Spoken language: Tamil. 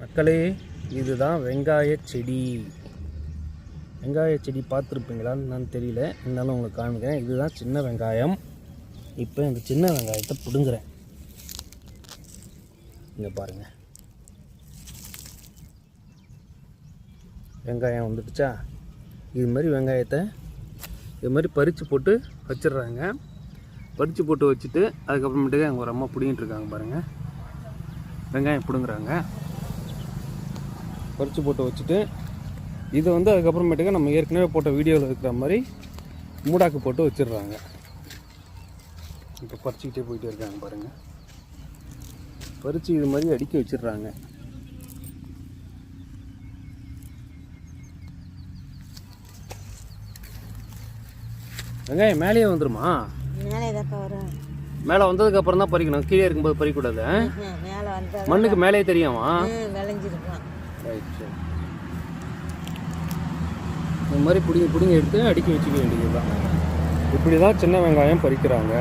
மக்களே, இதுதான் வெங்காய செடி. வெங்காய செடி பார்த்துருப்பீங்களான்னு நான் தெரியல, இருந்தாலும் உங்களுக்கு காமிக்கிறேன். இதுதான் சின்ன வெங்காயம். இப்போ இந்த சின்ன வெங்காயத்தை பிடுங்குறேன். இங்கே பாருங்கள், வெங்காயம் வந்துடுச்சா? இது மாதிரி வெங்காயத்தை இது மாதிரி பறித்து போட்டு வச்சிடுறாங்க. பறித்து போட்டு வச்சுட்டு அதுக்கப்புறமேட்டுக்கு அங்கே ஒரு அம்மா பிடிங்கிட்டு இருக்காங்க பாருங்கள். வெங்காயம் பிடுங்குறாங்க. பறித்து போட்டு வச்சுட்டு இதை வந்து அதுக்கப்புறமேட்டுக்கு நம்ம ஏற்கனவே போட்ட வீடியோவில் இருக்கிற மாதிரி மூடாக்கு போட்டு வச்சிடுறாங்க. இப்போ பறிச்சுக்கிட்டே போயிட்டே இருக்காங்க பாருங்கள். பறித்து இது மாதிரி அடுக்கி வச்சிடுறாங்க. வெங்காயம் மேலேயே வந்துருமா? மேலே வந்ததுக்கு தான் பறிக்கணும், கீழே இருக்கும்போது பறிக்கக்கூடாது. மண்ணுக்கு மேலே தெரியுமா? இந்த மாதிரி பிடிங்க எடுத்து அடுக்கி வச்சுக்க வேண்டியது தான். இப்படி தான் சின்ன வெங்காயம் பறிக்கிறாங்க.